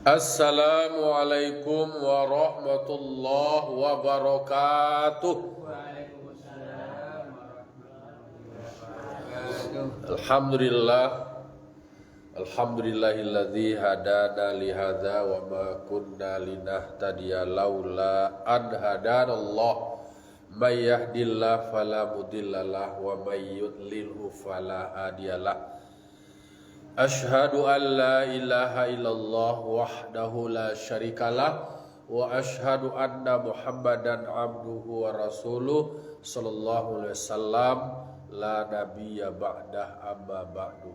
Assalamualaikum warahmatullahi wabarakatuh. Waalaikumsalam warahmatullahi wabarakatuh. Alhamdulillahilladzi hadana lihadza wa ma kunna linahtadiya laula an hadanallah. May yahdihillahu fala mudhillalah wa may yudlilhu fala hadiyalah. Ashhadu an la ilaha illallah wahdahu la syarikalah wa ashhadu anna Muhammadan abduhu wa rasuluh sallallahu alaihi wasallam la nabiyya ba'dah amma ba'du.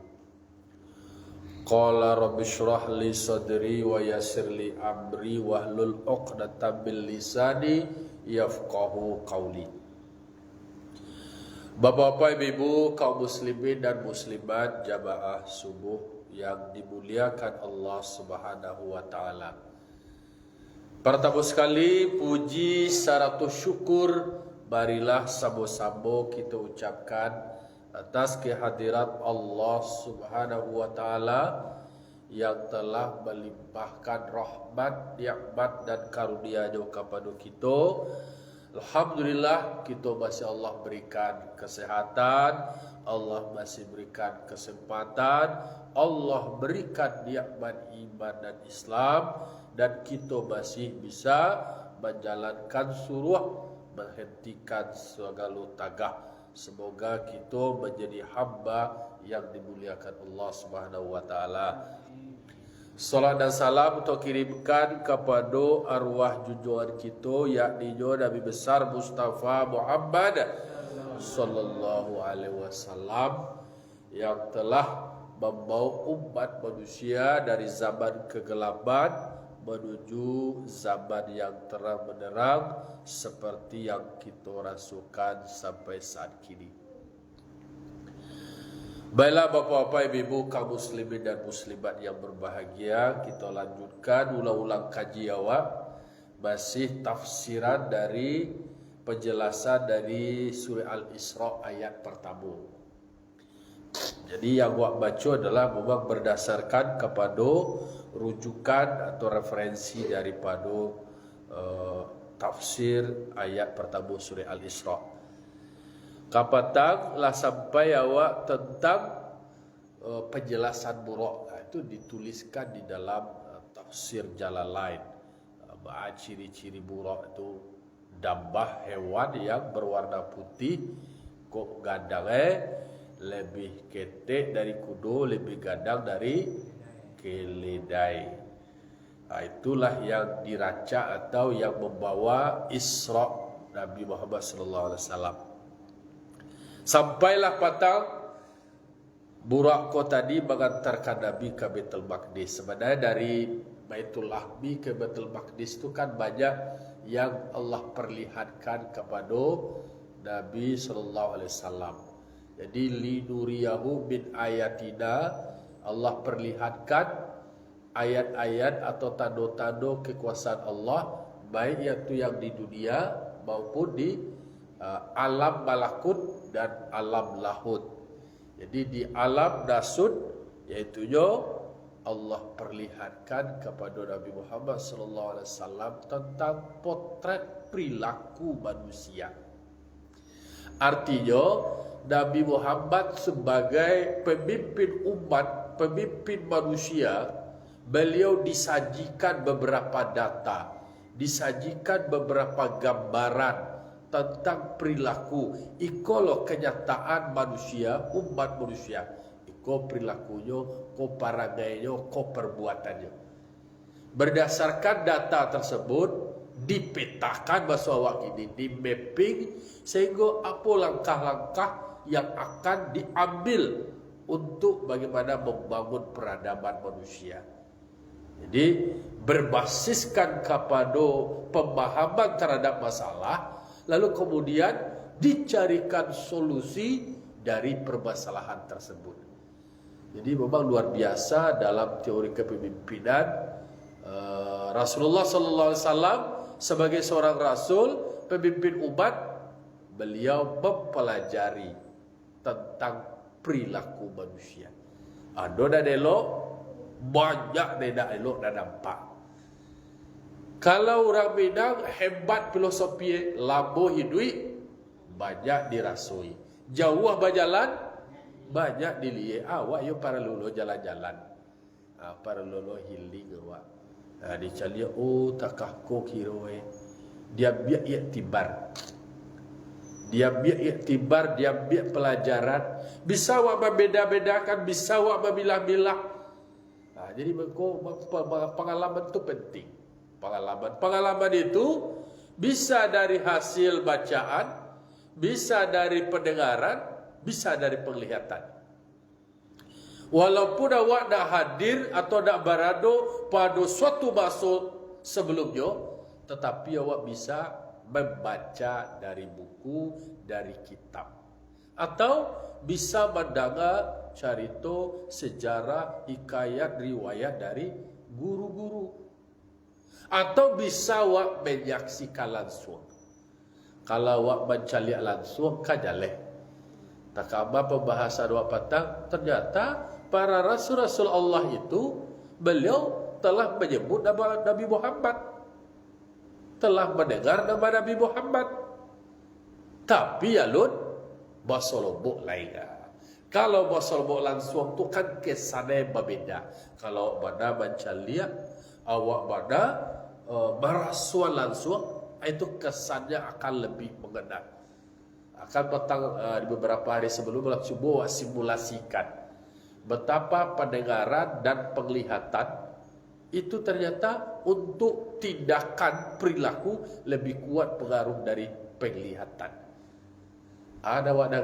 Qala rabbi shrah li sadri wa yassir li amri wahlul 'uqdatam min lisani yafqahu qawli. Bapak-bapak, ibu-ibu, kaum muslimin dan muslimat jamaah subuh yang dimuliakan Allah Subhanahu wa taala. Pertama sekali puji serta syukur marilah sambo-sambo kita ucapkan atas kehadirat Allah Subhanahu wa taala yang telah melimpahkan rahmat, nikmat dan karunia-Nya kepada kita. Alhamdulillah kita masih Allah berikan kesehatan, Allah masih berikan kesempatan, Allah berikan nikmat iman dan Islam, dan kita masih bisa menjalankan suruh menghentikan segala tagah. Semoga kita menjadi hamba yang dimuliakan Allah Subhanahu wa taala. Salam dan salam untuk kirimkan kepada arwah junjungan kita, yakni Nabi besar Mustafa Muhammad sallallahu alaihi wasallam yang telah membawa umat manusia dari zaman kegelapan menuju zaman yang terang benderang seperti yang kita rasakan sampai saat kini. Baiklah bapak-bapak, ibu-ibu, kaum muslimin dan muslimat yang berbahagia, kita lanjutkan ulang-ulang kaji awak masih tafsiran dari penjelasan dari surah Al-Isra ayat pertama. Jadi yang awak baca adalah memang berdasarkan kepada rujukan atau referensi daripada tafsir ayat pertama surah Al-Isra. Kapatang lah sampai awak tentang penjelasan buruk, itu dituliskan di dalam tafsir Jalalain. Ciri-ciri buruk itu dambah hewan yang berwarna putih, kok gadangnya lebih ketek dari kudu, lebih gadang dari keledai. Itulah yang diraca atau yang membawa Isra Nabi Muhammad sallallahu alaihi wasallam. Sampailah patang burak ko tadi mengantarkan Nabi ke Baitul Maqdis. Sebenarnya dari Baitul Lahmi ke Baitul Maqdis itu kan banyak yang Allah perlihatkan kepada Nabi sallallahu alaihi wasallam. Jadi linuriyahu min ayatina, Allah perlihatkan ayat-ayat atau tanda-tanda kekuasaan Allah, baik itu yang di dunia maupun di alam malakut dan alam lahut. Jadi di alam nasut, yaitu Allah perlihatkan kepada Nabi Muhammad sallallahu alaihi wasallam tentang potret perilaku manusia. Artinya Nabi Muhammad sebagai pemimpin umat, pemimpin manusia, beliau disajikan beberapa data, disajikan beberapa gambaran tentang perilaku. Ikolah kenyataan manusia, umat manusia. Iko perilakunya, ko paragainya, ko perbuatannya. Berdasarkan data tersebut dipetakan bahasa ini, di mapping, sehingga apa langkah-langkah yang akan diambil untuk bagaimana membangun peradaban manusia. Jadi berbasiskan kepada pemahaman terhadap masalah, lalu kemudian dicarikan solusi dari permasalahan tersebut. Jadi memang luar biasa dalam teori kepemimpinan. Rasulullah sallallahu alaihi wasallam sebagai seorang rasul, pemimpin umat, beliau mempelajari tentang perilaku manusia. Ado dan elok banyak tidak elok dan nampak. Kalau orang Minang hebat filosofi labo hidui, banyak dirasui. Jauh berjalan, banyak dilihat. Awak yo para lulu jalan-jalan. Para lulu healing awak. Dicari takah ko kiroe. Dia biak iktibar. Dia biak iktibar, dia biak pelajaran. Bisa awak membeda-bedakan, bisa awak memilah-milah. Jadi pengalaman itu penting. Pengalaman itu bisa dari hasil bacaan, bisa dari pendengaran, bisa dari penglihatan. Walaupun awak nak hadir atau nak berada pada suatu masa sebelumnya, tetapi awak bisa membaca dari buku, dari kitab, atau bisa mendengar cerita, sejarah, hikayat, riwayat dari guru-guru, atau bisa awak menyaksikan langsung. Kalau awak mencari langsung, kajaleh. Tak apa pembahasan awak patang, ternyata para rasul-rasul Allah itu, beliau telah menyebut nama Nabi Muhammad, telah mendengar nama Nabi Muhammad. Tapi ya lun, basolobok lain. Kalau basolobok langsung tu kan kesannya berbeda. Kalau pada mencari, awak pada merasuan langsung, itu kesannya akan lebih mengena. Akan petang di beberapa hari sebelum coba simulasikan betapa pendengaran dan penglihatan itu ternyata untuk tindakan perilaku lebih kuat pengaruh dari penglihatan. Ada wadah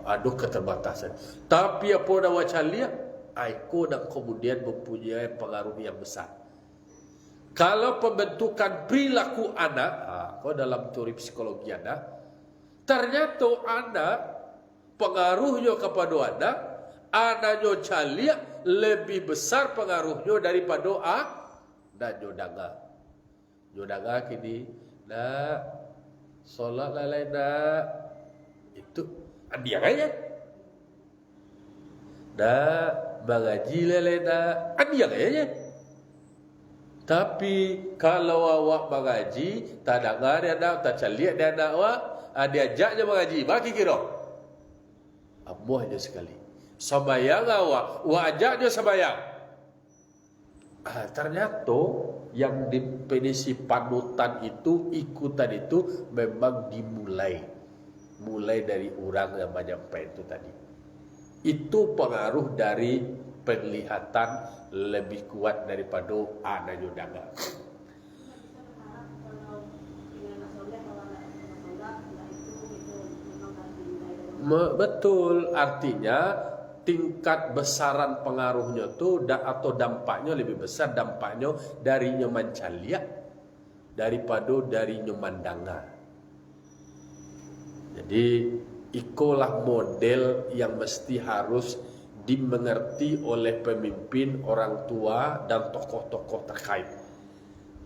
ada keterbatasan. Tapi apa dah wacalia, aku dan kemudian mempunyai pengaruh yang besar. Kalau pembentukan perilaku anak, kau dalam teori psikologi anak, ternyata anak pengaruhnya kepada anaknya calia lebih besar pengaruhnya daripada dan jodanga. Jodanga kini nak solat lalai nak itu dia aja. Nak mengaji lalai nak dia aja. Tapi kalau awak mengaji, tak dengar dia nak, tak caliak dia nak awak, dia ajaknya mengaji, bagi kira. Amuahnya sekali. Sembayang awak ajaknya sembayang. Ternyata yang definisi panutan itu, ikutan itu memang dimulai. Mulai dari orang yang menyampaikan itu tadi. Itu pengaruh dari penglihatan lebih kuat daripada anak yudanga. Betul, artinya tingkat besaran pengaruhnya tu atau dampaknya lebih besar dampaknya dari nyoman calia daripada dari nyoman danga. Jadi ikulah model yang mesti harus dimengerti oleh pemimpin, orang tua dan tokoh-tokoh terkait.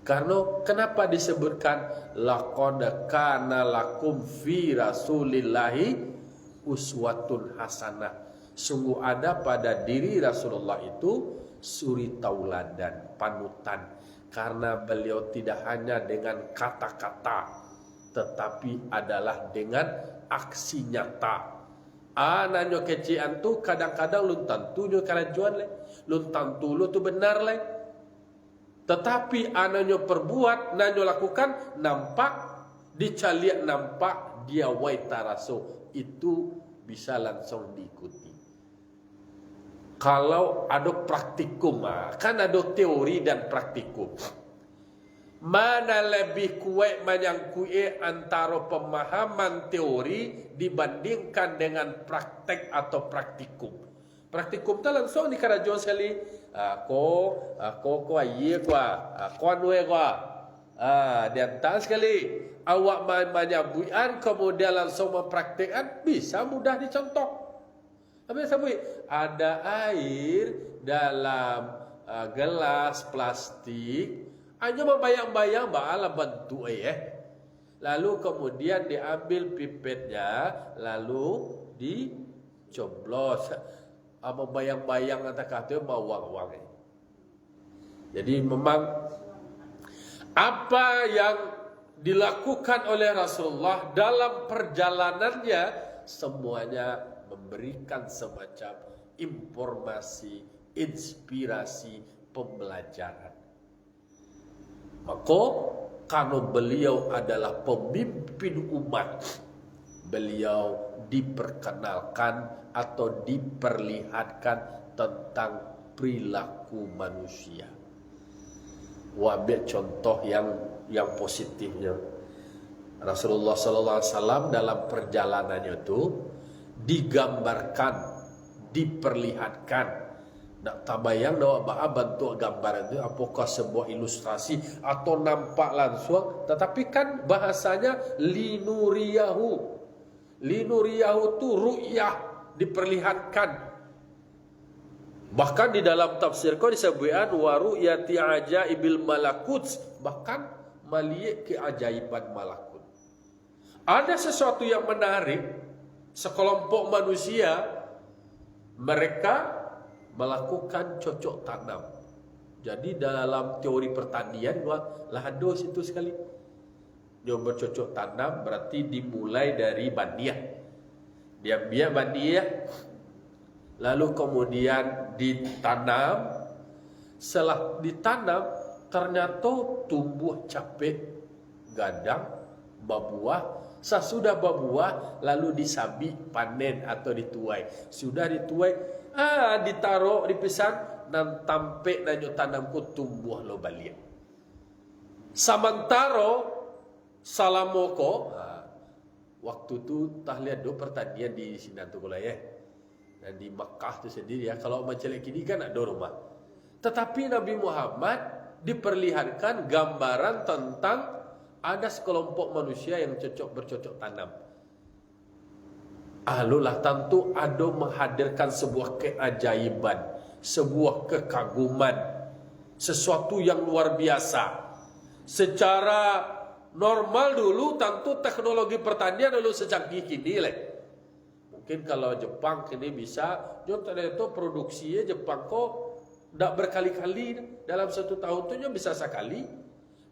Karena kenapa disebutkan laqad kana lakum fi rasulillahi uswatun hasanah. Sungguh ada pada diri Rasulullah itu suri tauladan, panutan. Karena beliau tidak hanya dengan kata-kata, tetapi adalah dengan aksi nyata. Nanyo kecian tu kadang-kadang lun tantunya kerajuan le, lun tantu lu tu benar le. Tetapi nanyo perbuat, nanyo lakukan nampak dicaliak nampak dia waitaraso itu bisa langsung diikuti. Kalau ada praktikum, kan ada teori dan praktikum. Mana lebih kuat menyangkui antara pemahaman teori dibandingkan dengan praktek atau praktikum. Praktikum itu langsung di kerajaan sekali. Ko aye ko anue ko. Diantar sekali. Awak menyabuian kemudian langsung mempraktikkan bisa mudah dicontoh. Ada air dalam gelas plastik. Hanya membayang-bayang ba'ala bentuk Lalu kemudian diambil pipetnya, lalu dicoblos. ama bayang-bayang kata kata mau wang-wang. Jadi memang apa yang dilakukan oleh Rasulullah dalam perjalanannya semuanya memberikan semacam informasi, inspirasi, pembelajaran. Maka karena beliau adalah pemimpin umat, beliau diperkenalkan atau diperlihatkan tentang perilaku manusia. Ambil contoh yang positifnya. Rasulullah SAW dalam perjalanannya itu digambarkan, diperlihatkan. Nak tabayang dah bentuk gambaran itu apakah sebuah ilustrasi atau nampak langsung, tetapi kan bahasanya linuriyahu. Linuriyahu itu ru'yah, diperlihatkan. Bahkan di dalam tafsir kau disebutkan wa ru'yati ajaibil malakut, bahkan melihat keajaiban malakut. Ada sesuatu yang menarik, sekelompok manusia mereka melakukan cocok tanam. Jadi dalam teori pertanian lahan dos itu sekali. Dia bercocok tanam berarti dimulai dari bandiah. Dia biar bandiah, lalu kemudian ditanam. Setelah ditanam ternyata tumbuh capek, gadang, berbuah. Sesudah berbuah lalu disabi, panen atau dituai. Sudah dituai, ditaruh dipisang dan tampe nanyo tanamku tumbuh lo balik. Sementara salamoko, waktu tu tak lihat do pertanian di sini tu kalau ya. Dan di Makkah tu sendiri ya, kalau macam kini kan ada rumah. Tetapi Nabi Muhammad diperlihatkan gambaran tentang ada sekelompok manusia yang bercocok tanam. Alulah tentu ada menghadirkan sebuah keajaiban, sebuah kekaguman, sesuatu yang luar biasa. Secara normal dulu tentu teknologi pertanian dulu secanggih kini lah. Mungkin kalau Jepang kini bisa, contohnya itu produksinya Jepang kok tidak berkali-kali dalam satu tahun itu bisa sekali.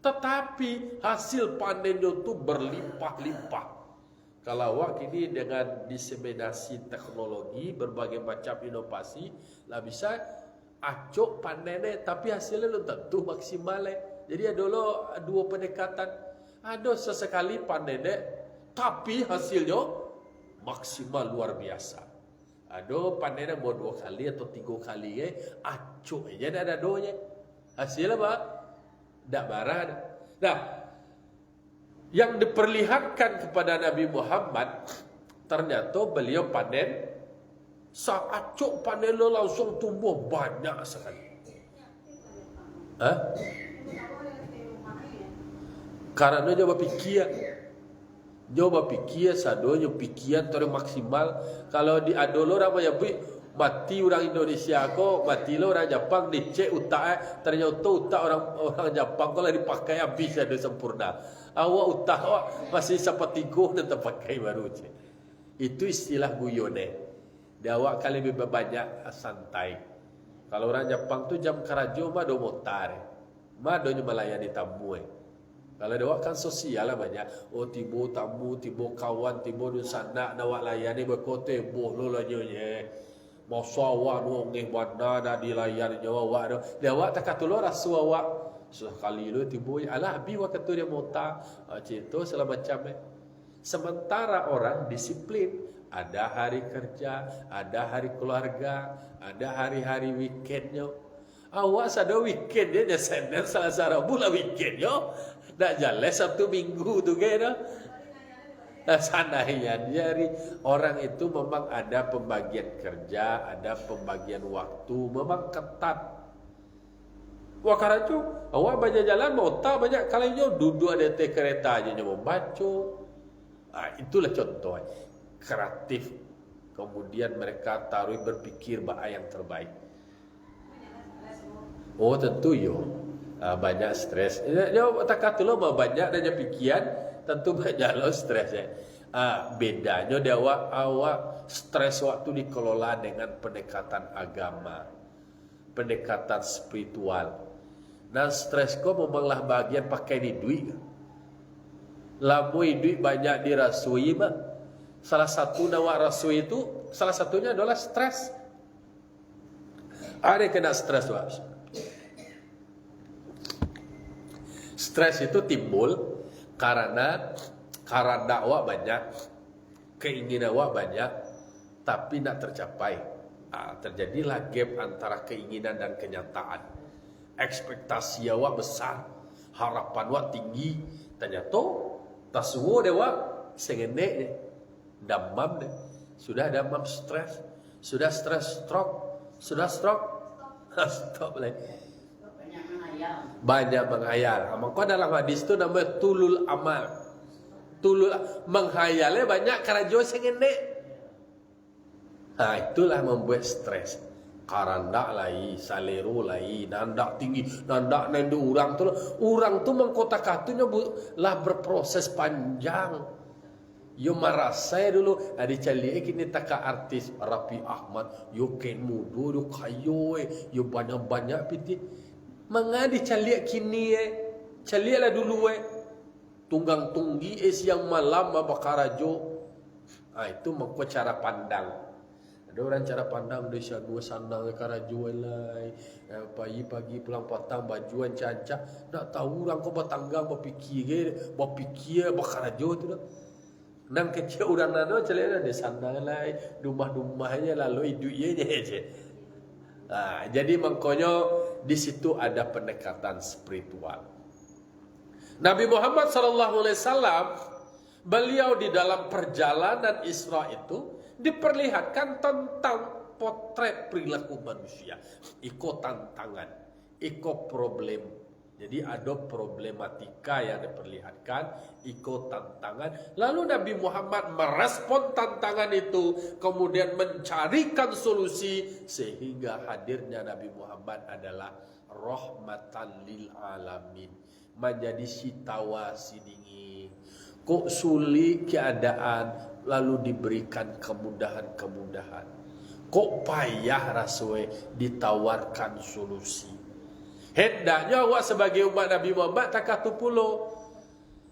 Tetapi hasil panennya itu berlimpah-limpah. Kalau awak ini dengan diseminasi teknologi, berbagai macam inovasi, lah bisa acok panennya, tapi hasilnya belum tentu maksimal. Jadi ada dua pendekatan. Ada sesekali panennya, tapi hasilnya maksimal luar biasa. Ada panennya mau 2 kali atau 3 kali, acok aja ada doanya. Hasilnya apa? Tak barang. Nah, yang diperlihatkan kepada Nabi Muhammad, ternyata beliau panen, saat acuk panen lo langsung tumbuh banyak sekali. Karena coba pikir, sadonya pikiran terus maksimal. Kalau di adolo ramai mati orang Indonesia kok, mati lo orang Jepang dicek utak, ternyata utak orang Jepang kalau dipakai habis ada sempurna. Awak utak awak masih seperti go dan terpakai baru cek. Itu istilah guyone. Dia awak kali lebih banyak santai. Kalau orang Jepang tu jam karajo mah do motar, mah do melayani tamu. Kalau dia kan sosial lah banyak. Oh tibo tamu, tibo kawan, tibo di sana, awak layani berkote boh lo lanyonya. Masa awak nongeng mana dah dilayar awak tu. Dia awak tak kata lo rasu awak. Sekali lo tibo alah bi awak kata dia mota. Cerita segala macam. Sementara orang disiplin, ada hari kerja, ada hari keluarga, ada hari-hari weekendnya. Awak sada weekend dia Senin, Selasa, Rabu lah weekendnya. Nak jalan Sabtu Minggu tu kan. Sananya jadi orang itu memang ada pembagian kerja, ada pembagian waktu, memang ketat. Wah karena itu awak banyak jalan mau tak banyak kalinya duduk ada kereta aja mau baca. Itulah contoh kreatif. Kemudian mereka taruh berpikir bahwa yang terbaik. Oh tentu yo banyak stres. Dia tak kata lo banyak dan pikiran. Tentu banyak lo stres ya. Bedanya dia awak stres waktu dikelola dengan pendekatan agama, pendekatan spiritual. Nah stres kau memanglah bagian pakai ni duit. Lamui duit banyak dirasui mah. Salah satu nawak rasui itu, salah satunya adalah stres. Ada yang kena stres wak. Stres itu timbul karena awak banyak, keinginan awak banyak, tapi nak tercapai. Terjadilah gap antara keinginan dan kenyataan. Ekspektasi awak besar, harapan awak tinggi, ternyata tak semua dia awak sengenek je, damam deh. Sudah damam stres, sudah stres stroke, sudah stroke, stop lagi. Banyak menghayal. Maka dalam hadis itu namanya tulul amal. Tulul menghayalnya banyak karena jauh sengenek. Nah itulah membuat stres. Karandak lai, salero lai, nandak tinggi, nandak nendu orang tu mengkotak-katunya lah berproses panjang. Yo marasai dulu, ada cali kini taka artis Rapi Ahmad, yo ken mudo, yo kayo, yo banyak-banyak piti. Mengadi cali kini cali lah dulu tunggang tunggi siang malam bakarajo. Itu mengko cara pandang. Ada orang cara pandang Indonesia dua sandang karajo lai, pagi pulang petang bajuan cancak. Nak tahu orang kau bertanggang berpikir bakarajo tu dah. Nang kecil orang nado celana de sandang lai, rumah-rumahnya lalu hidupnya je. Jadi mengkonyo di situ ada pendekatan spiritual. Nabi Muhammad SAW, beliau di dalam perjalanan Isra itu diperlihatkan tentang potret perilaku manusia. Iko tantangan, iko problem. Jadi ada problematika yang diperlihatkan, iko tantangan. Lalu Nabi Muhammad merespon tantangan itu, kemudian mencarikan solusi, sehingga hadirnya Nabi Muhammad adalah rahmatan lil alamin, menjadi sitawa sidingi. Kok sulit keadaan lalu diberikan kemudahan-kemudahan. Kok payah raswe ditawarkan solusi. Hendaknya awak sebagai umat Nabi Muhammad takatu pulo.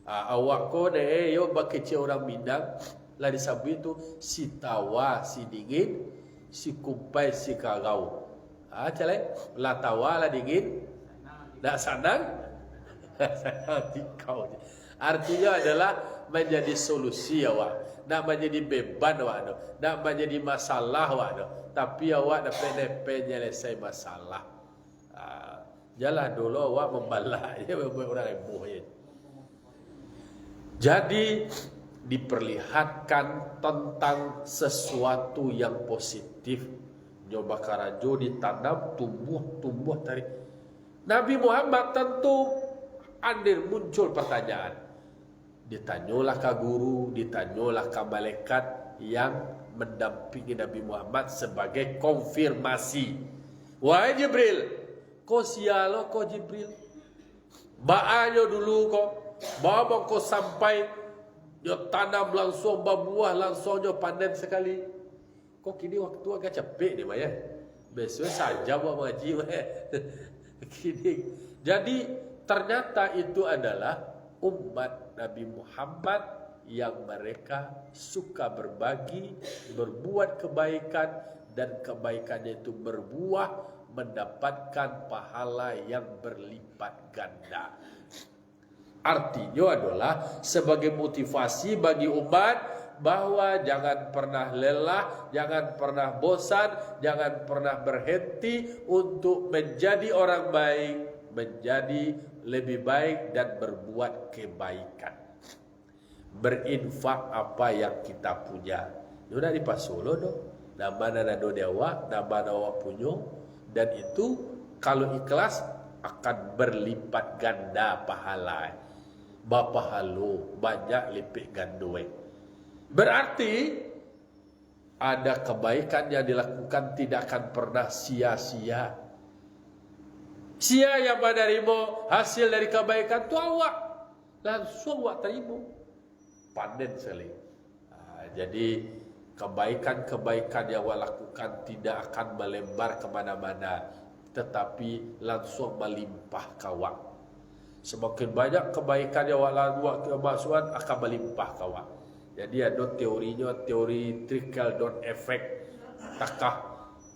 Awak ko deh yo bakecil orang Minang lah disebut itu si tawa si dingin, si kumpai si kagau. Cale lah tawa lah dingin, nak sanang tikau. Artinya adalah menjadi solusi awak, nak menjadi beban awak, nak menjadi masalah awak, tapi awak dapat penyelesai masalah. Jalan dulu awak membalak ya orang heboh ya. Jadi diperlihatkan tentang sesuatu yang positif. Nyoba karajo ditanam tumbuh dari Nabi Muhammad tentu andir muncul pertanyaan. Ditanyalah ke guru, ditanyalah ke malaikat yang mendampingi Nabi Muhammad sebagai konfirmasi. Wahai Jibril, kau sialo kau Jibril. Ba'anyo dulu kau. Bawa kau sampai yo tanam langsung berbuah langsung yo panen sekali. Kok kini waktu agak capek ni Maya. Besok saja buat ngaji kini. Jadi ternyata itu adalah umat Nabi Muhammad yang mereka suka berbagi, berbuat kebaikan, dan kebaikannya itu berbuah mendapatkan pahala yang berlipat ganda. Artinya adalah sebagai motivasi bagi umat bahwa jangan pernah lelah, jangan pernah bosan, jangan pernah berhenti untuk menjadi orang baik, menjadi lebih baik dan berbuat kebaikan. Berinfak apa yang kita punya. Sudah di Pasolo doh. Nama nado dewa, nama awak punya, dan itu kalau ikhlas akan berlipat ganda pahala. Bapa halo banyak lipik gandoe. Berarti ada kebaikan yang dilakukan tidak akan pernah sia-sia. Sia yang menerima hasil dari kebaikan itu awak. Langsung awak terima. Panen sekali. Jadi Kebaikan-kebaikan yang awak lakukan tidak akan melebar kemana-mana, tetapi langsung melimpah ke awak. Semakin banyak kebaikan yang awak lakukan, kemaksudnya akan melimpah ke awak. Jadi ada teorinya, teori trickle down effect. Takah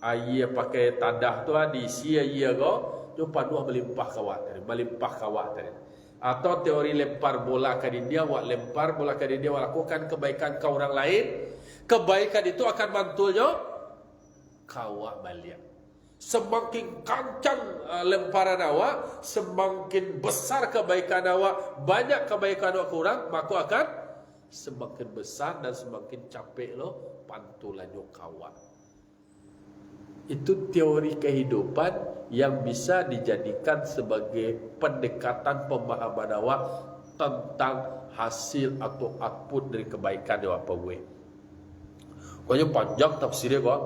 air pakai tadah tu diisi air go, tu panuh melimpah ke awak tadi, melimpah ke awak tadi. Atau teori lempar bola ke dia, awak lempar bola ke dia, awak lakukan kebaikan ke orang lain, kebaikan itu akan mantulnya kawak balik. Semakin kencang lemparan awak, semakin besar kebaikan awak, banyak kebaikan awak kurang, maka akan semakin besar dan semakin capek lo pantulannya kawak. Itu teori kehidupan yang bisa dijadikan sebagai pendekatan pemahaman awak tentang hasil atau output dari kebaikan yang awak buat. Pokoknya panjang tafsirnya kok,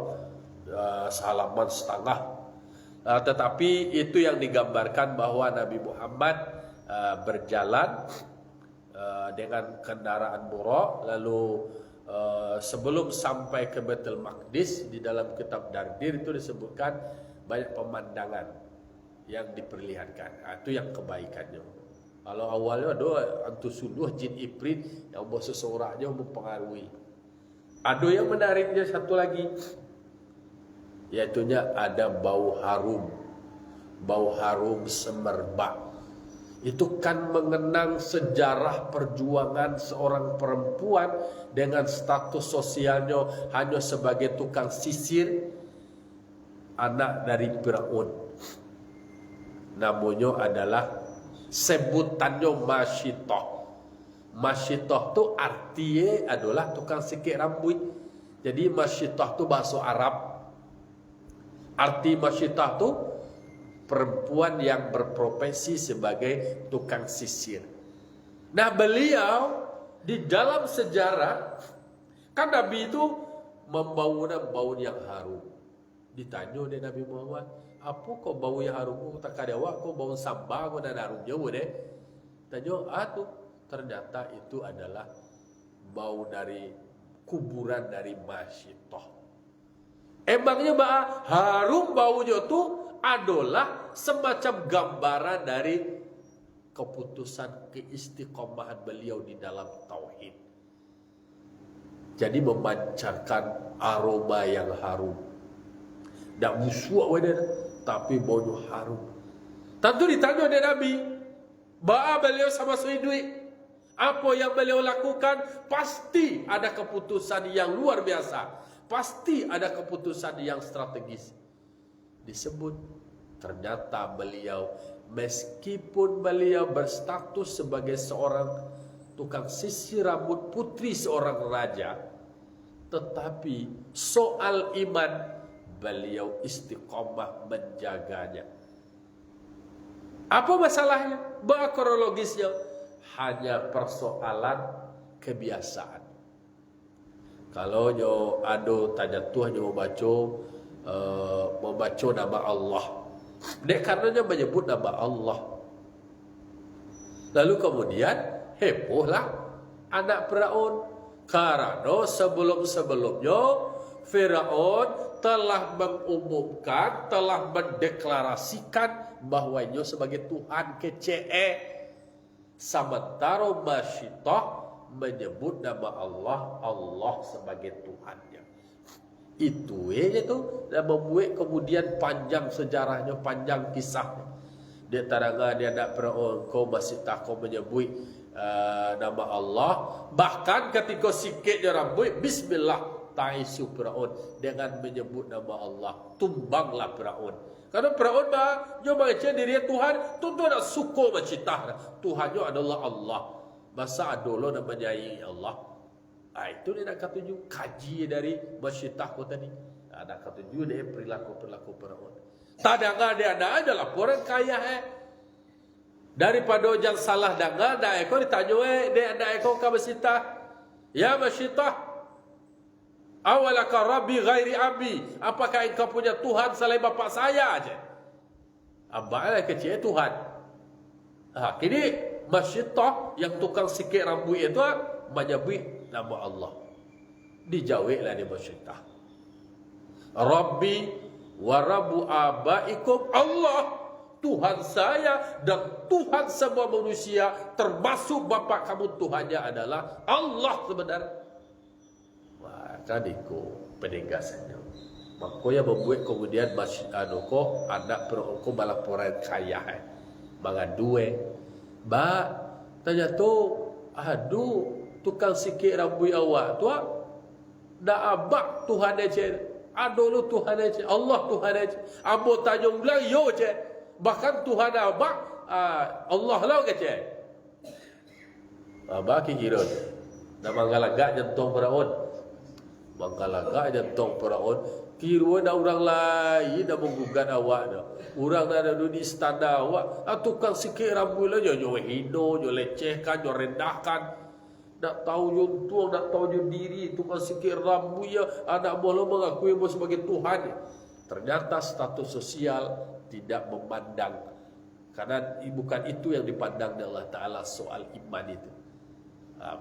sehalaman setengah. Tetapi itu yang digambarkan bahwa Nabi Muhammad berjalan dengan kendaraan buruk, lalu sebelum sampai ke Baitul Maqdis, di dalam kitab Dardir itu disebutkan banyak pemandangan yang diperlihatkan. Itu yang kebaikannya. Kalau awalnya ada antusuduh jin ifrit yang buat seseorangnya mempengaruhi. Ada yang menariknya satu lagi, yaitunya ada bau harum semerbak. Itu kan mengenang sejarah perjuangan seorang perempuan dengan status sosialnya hanya sebagai tukang sisir, anak dari Firaun. Namanya adalah, sebutannya Masyitoh. Masyitoh itu artinya adalah tukang sikit rambut. Jadi Masyitoh itu bahasa Arab. Arti Masyitoh itu perempuan yang berprofesi sebagai tukang sisir. Nah, beliau di dalam sejarah, kan Nabi itu membawa bau yang harum. Ditanya oleh Nabi Muhammad, apa kau bau yang harum? Tak ada awak, kau bau sambal, kau dan harum jauh deh. Tanya, ternyata itu adalah bau dari kuburan dari Masyitoh. Emangnya harum baunya itu adalah semacam gambaran dari keputusan keistiqomahan beliau di dalam tauhid. Jadi memancarkan aroma yang harum. Tak busuk wadah, tapi baunya harum. Tentu ditanya oleh Nabi, beliau sama duit. Apa yang beliau lakukan? Pasti ada keputusan yang luar biasa. Pasti ada keputusan yang strategis. Disebut, ternyata beliau, meskipun beliau berstatus sebagai seorang tukang sisir rambut putri seorang raja, tetapi soal iman beliau istiqomah menjaganya. Apa masalahnya? Kronologisnya hanya persoalan kebiasaan. Kalau yo ado tanya Tuhan yo membaca nama Allah. Dek karenanya menyebut nama Allah. Lalu kemudian hebohlah anak Firaun. Karena sebelum-sebelumnya Firaun telah mengumumkan, telah mendeklarasikan bahwanya sebagai Tuhan kece. Sementara Masyitoh menyebut nama Allah sebagai Tuhannya. Itu itu dan membuat kemudian panjang sejarahnya, panjang kisahnya. Dia tarangan dia nak kau masih tak kau menyebut nama Allah. Bahkan ketika sikit dia rambut, Bismillah ta'isu Firaun, dengan menyebut nama Allah, tumbanglah Firaun. Karena Firaun dia baca diri Tuhan, tentu nak suka macitah. Tuhannya adalah Allah. Masa adolo nak menyayangi Allah. Itu dia nak katuju kaji dari Masyitah ko tadi. Nak katuju dia perilaku-perilaku Firaun. Tadanga dia ada aja laporan kaya daripada yang salah danga dah ekor ditanya dia ada ekor ka Masyitah. Ya Masyitah, awalaka rabbi ghairi abi, apakah engkau punya Tuhan selain bapak saya aja? Abah kecil Tuhan. Kini Masyitah yang tukang sikit rambut itu menyebut nama Allah. Dijawablah dia bercerita. Rabbi wa rabbu abaikum Allah, Tuhan saya dan Tuhan semua manusia, termasuk bapa kamu Tuhannya adalah Allah sebenarnya. Wah, kan itu penegasannya. Makanya membuat kemudian masjid ko anak perokok malah orang kaya, bangan dua. Ba tanya tu, aduh tukang sikit rambut awak tu, dah abak Tuhan aja. Aduh lu Tuhan aja, Allah Tuhan aja. Ambo tanya ulang yo je. Bahkan Tuhan abak Allah lah kata. Abak kira dah mangalagak jentong peraun. Mangalagak jentong peraun. Kira dah orang lain dah menggugat awak dah. Orang dah ada di istana awak. Tukang sikit rambut lah jo hino, jo lecehkan, jo rendahkan. Nak tahu je tuang, nak tahu je diri, tukang sikit rambut ya, anak boleh mengakui sebagai Tuhan. Ternyata status sosial tidak memandang, karena bukan itu yang dipandang oleh Allah Ta'ala soal iman itu.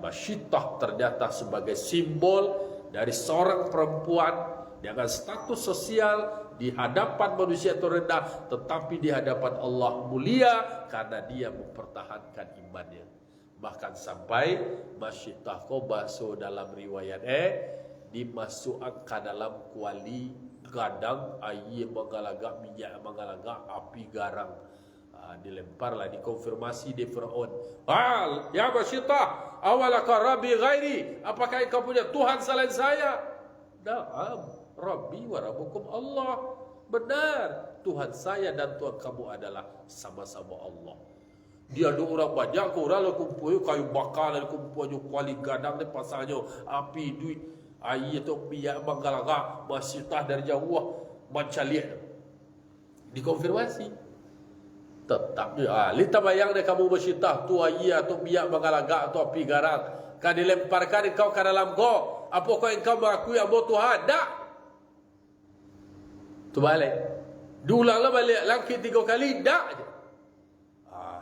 Masyitah ternyata sebagai simbol dari seorang perempuan dengan status sosial di hadapan manusia terendah, tetapi di hadapan Allah mulia karena dia mempertahankan imannya. Bahkan sampai masyitah ko baso dalam riwayat dimasukkan ke dalam kuali gadang air mengalagak minyak mengalagak api garang. Dilemparlah, dikonfirmasi di Fir'aun. Hal ya masyitah, awalaka rabbi ghairi, apakah engkau punya Tuhan selain saya? Na'am, rabbi wa rabbukum Allah. Benar, Tuhan saya dan Tuhan kamu adalah sama-sama Allah. Dia ada orang banyak, orang lah kumpul kayu bakar, lah kumpul kuali gadang ni pasalnya api duit air tu minyak mengalagak masyitah dari jauh macam lihat. Dikonfirmasi. Tetap lita bayang deh kamu masyitah tu air atau minyak mengalagak atau api garang kan dilemparkan engkau ke dalam go. Apakah engkau mengakui Allah Tuhan? Tak. Tu balik. Diulanglah balik langkit 3 kali, tak je.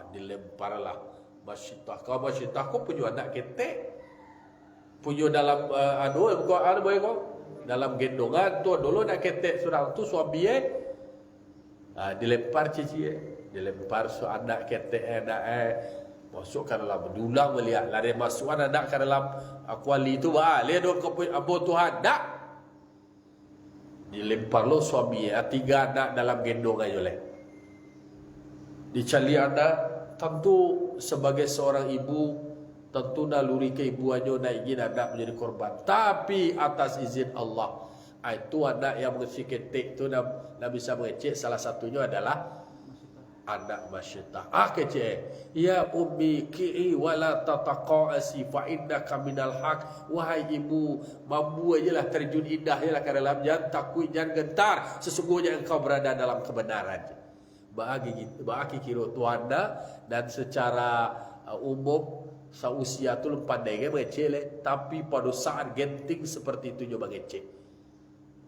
Dilemparlah masyitah. Kau masyitah kau punya anak ketek, punya dalam dalam gendongan tu dulu nak ketek surang tu suami dilempar cici dilempar su anak ketek anak masuk ke dalam dulang melihat lari masuk anak ke dalam kuali tu lihat dok abo Tuhan dak dilempar lo suami 3 anak dalam gendongan oleh dicali anak. Tentu sebagai seorang ibu, tentu naluri keibuannya nak ingin anak menjadi korban. Tapi atas izin Allah, itu anak yang mengecek ketik itu nak bisa mengecek. Salah satunya adalah anak masyitah. Kecek. Ya ummi ki'i wala tataqa'asi fa innaka minal haq. Wahai ibu, mampu ajalah terjun indah ialah ke dalam jangan takut, jangan gentar. Sesungguhnya engkau berada dalam kebenaran. Bagi kira tuanda dan secara umum sausia tu pandai mengecek, tapi pada saat genting seperti itu juga mengecek,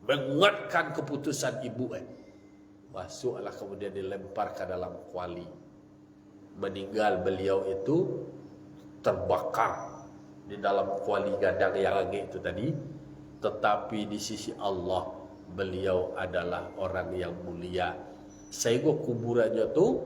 menguatkan keputusan ibu masuklah kemudian dilempar ke dalam kuali. Meninggal beliau itu terbakar di dalam kuali gadang yang angin itu tadi, tetapi di sisi Allah beliau adalah orang yang mulia. Sehingga kuburannya tu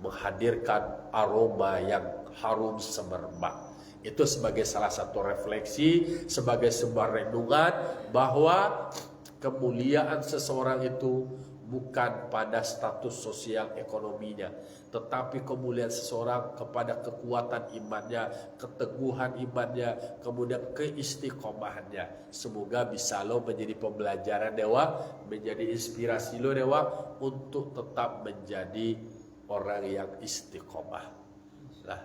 menghadirkan aroma yang harum semerbak. Itu sebagai salah satu refleksi, sebagai sebuah renungan bahwa kemuliaan seseorang itu bukan pada status sosial ekonominya, tetapi kemuliaan seseorang kepada kekuatan imannya, keteguhan imannya, kemudian keistiqomahannya. Semoga bisa lo menjadi pembelajaran dewa, menjadi inspirasi lo dewa untuk tetap menjadi orang yang istiqomah. Nah,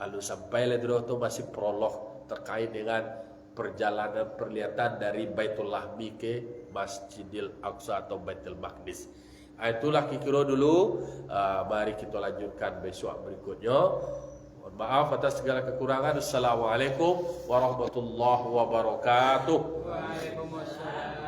lalu sampai itu masih prolog terkait dengan perjalanan perlihatan dari Baitul Lahmi ke Masjidil Aqsa atau Baitul Maqdis. Itulah kira dulu. Mari kita lanjutkan besok berikutnya. Mohon maaf atas segala kekurangan. Assalamualaikum warahmatullahi wabarakatuh. Waalaikumsalam.